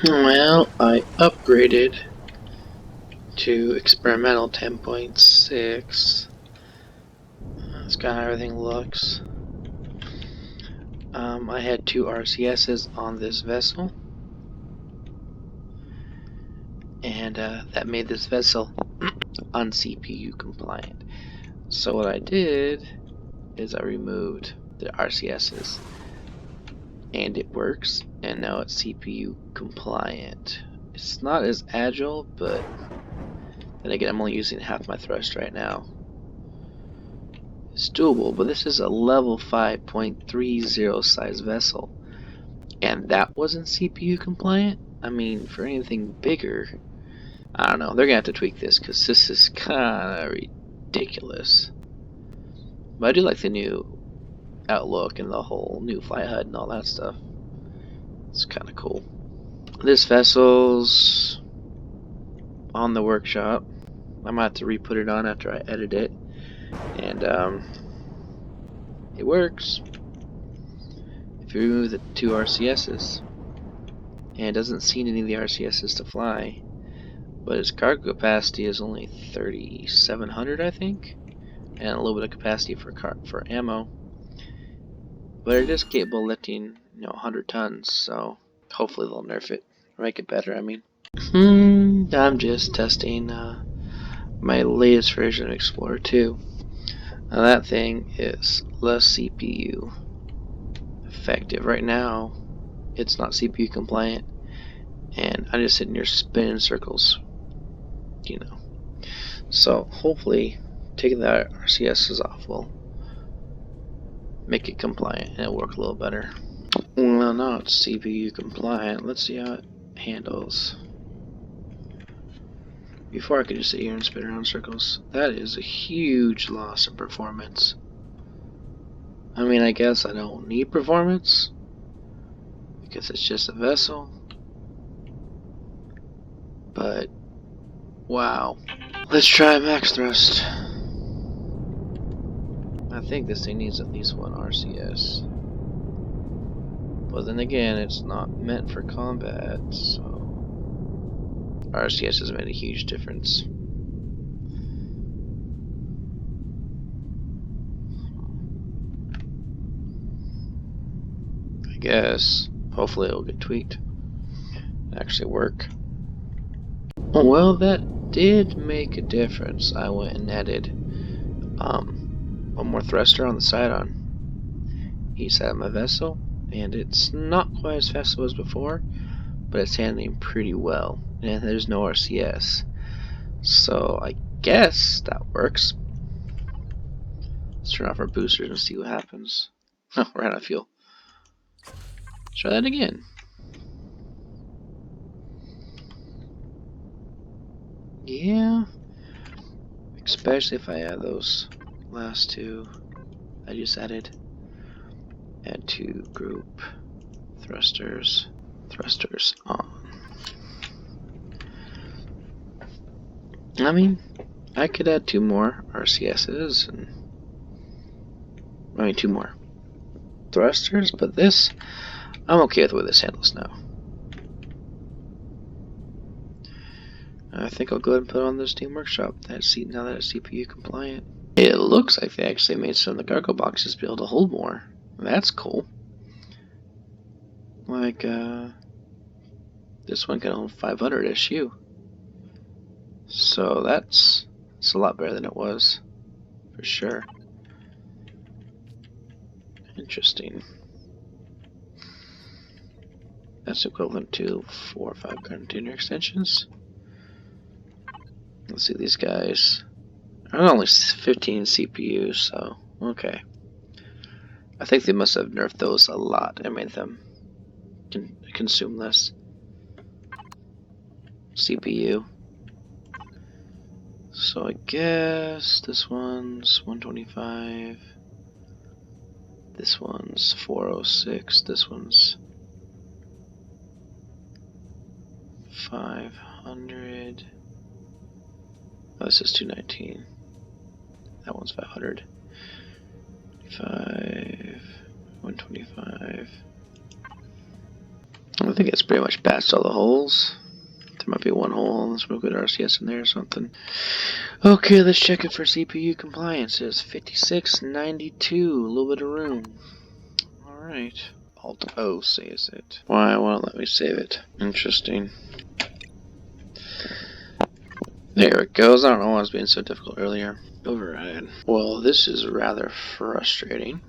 Well, I upgraded to experimental 10.6. That's kind of how everything looks. I had two RCSs on this vessel, and that made this vessel un-CPU compliant. So what I did is I removed the RCSs, and it works, and now it's CPU compliant. It's not as agile, but then again, I'm only using half my thrust right now. It's doable, but this is a level 5.30 size vessel, and that wasn't CPU compliant. I mean, for anything bigger, I don't know. They're gonna have to tweak this because this is kind of ridiculous. But I do like the new outlook and the whole new flight HUD and all that stuff. It's kind of cool. This vessel's on the workshop. I might have to re-put it on after I edit it, and it works. If you remove the two RCSs, and it doesn't seem any of the RCSs to fly, but its cargo capacity is only 3,700, I think, and a little bit of capacity for ammo. But it is capable of lifting, 100 tons, so hopefully they'll nerf it or make it better. I mean, I'm just testing my latest version of Explorer 2. Now that thing is less CPU effective. Right now, it's not CPU compliant, and I'm just sitting here spinning circles, So hopefully, taking the RCSs off will make it compliant and it'll work a little better. Well, now it's CPU compliant. Let's see how it handles. Before I could just sit here and spin around circles. That is a huge loss in performance. I mean, I guess I don't need performance because it's just a vessel. But, wow. Let's try max thrust. I think this thing needs at least one RCS. But then again, it's not meant for combat, so RCS has made a huge difference. I guess. Hopefully it'll get tweaked and actually work. Well, that did make a difference. I went and added one more thruster on the side on each side of my vessel, and it's not quite as fast as it was before, but it's handling pretty well, and there's no RCS. So I guess that works. Let's turn off our boosters and see what happens. Oh, we're out of fuel. Try that again. Yeah, especially if I add those last two I just added. Add to group thrusters on. I mean, I could add two more RCSs and two more thrusters, but this I'm okay with the way this handles now. I think I'll go ahead and put on this Steam Workshop now that it's CPU compliant. It looks like they actually made some of the cargo boxes be able to hold more. That's cool. Like, this one can hold 500 SU. So it's a lot better than it was, for sure. Interesting. That's equivalent to 4 or 5 container extensions. Let's see, these guys are only 15 CPUs, so okay. I think they must have nerfed those a lot and made them consume less CPU. So I guess this one's 125. This one's 406. This one's 500. Oh, this is 219. That one's 500. 125. I think it's pretty much patched all the holes. There might be one hole. Let's move good RCS in there or something. Okay, let's check it for CPU compliance. It's 5692. A little bit of room. Alright. Alt O saves it. Why won't it let me save it? Interesting. There it goes. I don't know why it was being so difficult earlier. Override. Well, this is rather frustrating.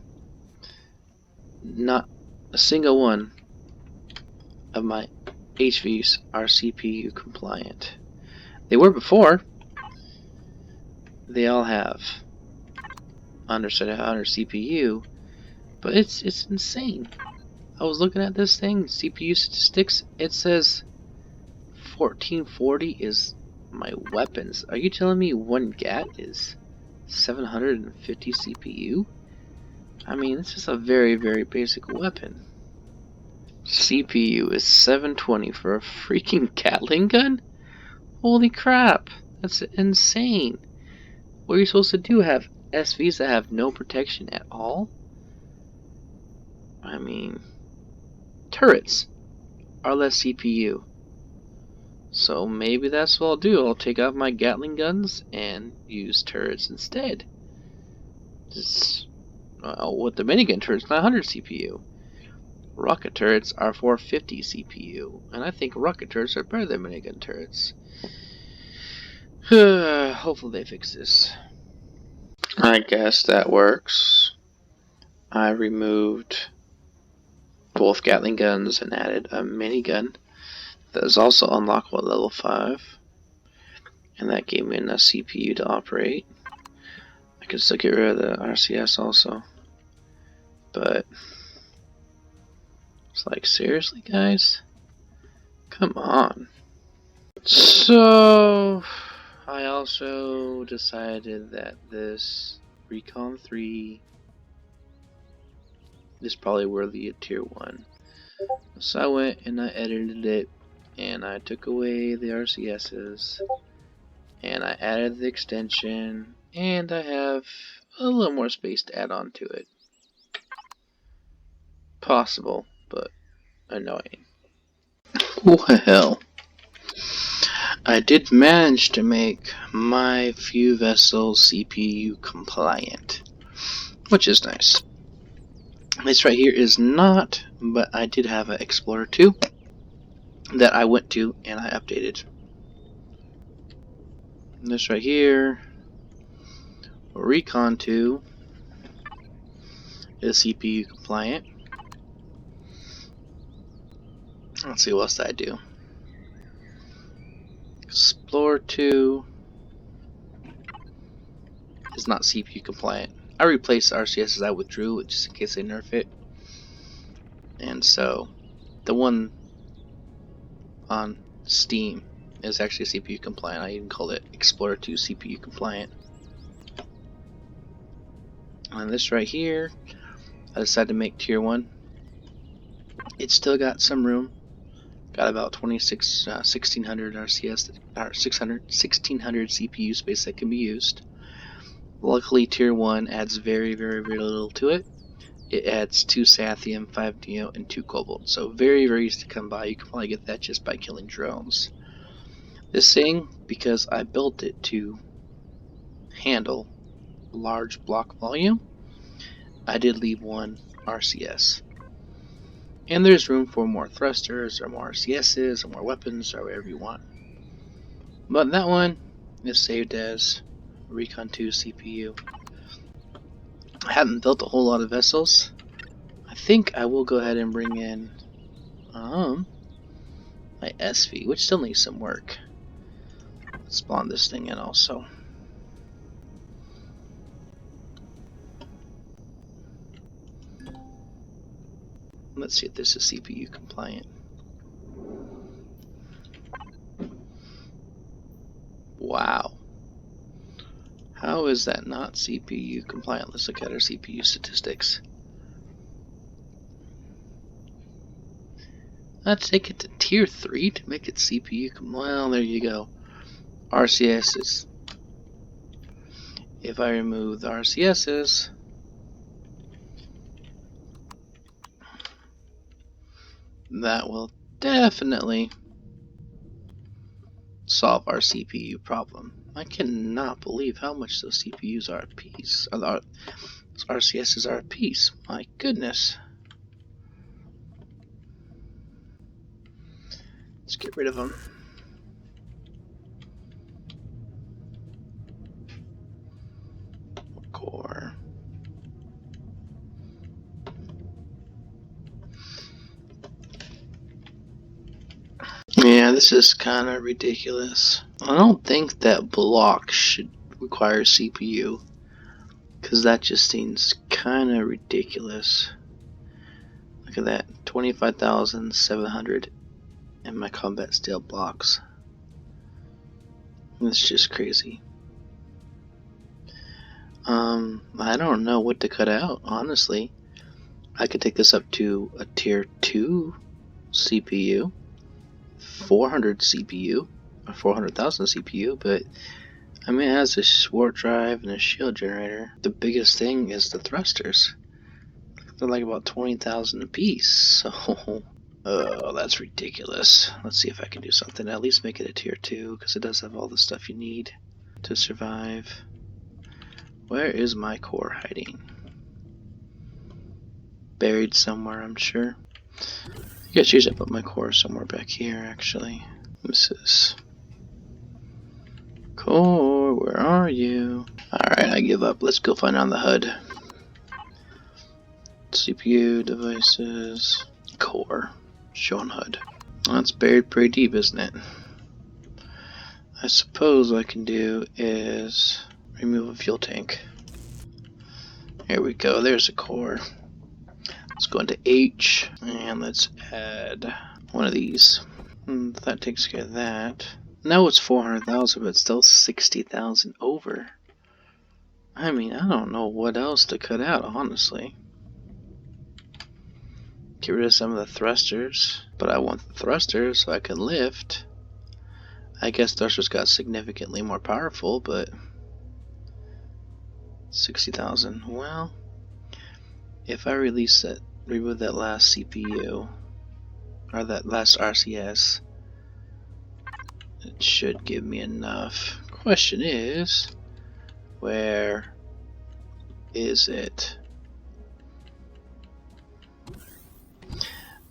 Not a single one of my HVs are CPU compliant. They were before. They all have under CPU, but it's insane. I was looking at this thing, CPU statistics. It says 1440 is my weapons. Are you telling me one GAT is 750 CPU? I mean, this is a very, very basic weapon. CPU is 720 for a freaking Gatling gun? Holy crap, that's insane. What are you supposed to do? Have SVs that have no protection at all? I mean, turrets are less CPU. So maybe that's what I'll do. I'll take off my Gatling guns and use turrets instead. Just, with the minigun turrets, 900 CPU. Rocket turrets are 450 CPU, and I think rocket turrets are better than minigun turrets. Hopefully they fix this. I guess that works. I removed both Gatling guns and added a minigun that is also unlockable at level 5. And that gave me enough CPU to operate. I could still get rid of the RCS also. But it's like, seriously, guys? Come on. So I also decided that this Recon 3 is probably worthy of tier 1. So I went and I edited it, and I took away the RCSs, and I added the extension, and I have a little more space to add on to it. Possible, but annoying. Well, I did manage to make my few vessels CPU compliant, which is nice. This right here is not, but I did have an Explorer 2 that I went to and I updated. And this right here, Recon 2, is CPU compliant. Let's see what else did I do. Explorer 2 is not CPU compliant. I replaced RCSs I withdrew just in case they nerf it. And so the one on Steam is actually CPU compliant. I even called it Explorer 2 CPU compliant. And this right here, I decided to make tier 1. It's still got some room. Got about 1600 RCS, or 1600 CPU space that can be used. Luckily, tier 1 adds very, very, very little to it. It adds 2 Sathium, 5 Neo, and 2 Cobalt. So very, very easy to come by. You can probably get that just by killing drones. This thing, because I built it to handle large block volume, I did leave one RCS. And there's room for more thrusters, or more RCSs, or more weapons, or whatever you want. But that one is saved as Recon 2 CPU. I haven't built a whole lot of vessels. I think I will go ahead and bring in my SV, which still needs some work. Let's spawn this thing in also. Let's see if this is CPU compliant. Wow. How is that not CPU compliant? Let's look at our CPU statistics. Let's take it to tier 3 to make it CPU compliant. Well, there you go. RCSs. If I remove the RCSs, that will definitely solve our CPU problem. I cannot believe how much those CPUs are a piece. RCSs are a piece. My goodness. Let's get rid of them. Core. Yeah, this is kind of ridiculous. I don't think that block should require CPU, because that just seems kind of ridiculous. Look at that, 25,700 in my combat steel blocks. It's just crazy. I don't know what to cut out, honestly. I could take this up to a tier 2 CPU, 400 CPU, or 400,000 CPU, but I mean, it has a warp drive and a shield generator. The biggest thing is the thrusters. They're like about 20,000 a piece, so oh, that's ridiculous. Let's see if I can do something. At least make it a tier 2, because it does have all the stuff you need to survive. Where is my core hiding? Buried somewhere, I'm sure. I guess usually I put my core somewhere back here, actually. This is core, where are you? Alright, I give up. Let's go find on the HUD. CPU, devices, core, show on HUD. That's buried pretty deep, isn't it? I suppose what I can do is remove a fuel tank. Here we go, there's a core. Let's go into H, and let's add one of these. That takes care of that. Now it's 400,000, but still 60,000 over. I mean, I don't know what else to cut out, honestly. Get rid of some of the thrusters, but I want the thrusters so I can lift. I guess thrusters got significantly more powerful, but 60,000. Well, if I release it, remove that last CPU, or that last RCS, it should give me enough. Question is, where is it?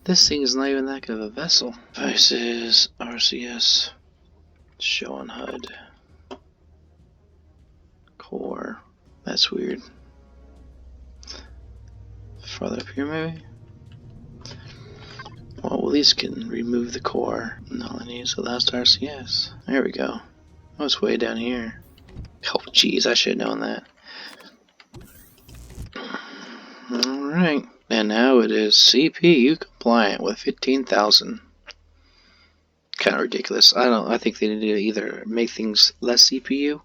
This thing is not even that good of a vessel. Devices, RCS, show on HUD, core. That's weird. Farther up here, maybe? Well, at least can remove the core. And all I need is the last RCS. There we go. Oh, it's way down here. Oh, jeez, I should have known that. Alright. And now it is CPU compliant with 15,000. Kind of ridiculous. I think they need to either make things less CPU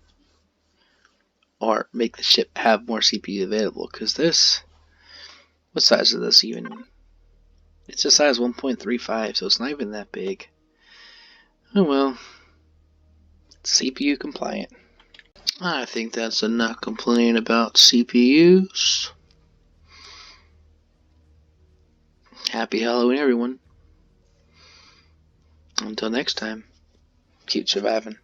or make the ship have more CPU available. Because this, what size is this even? It's a size 1.35, so it's not even that big. Oh well. CPU compliant. I think that's enough complaining about CPUs. Happy Halloween, everyone. Until next time, keep surviving.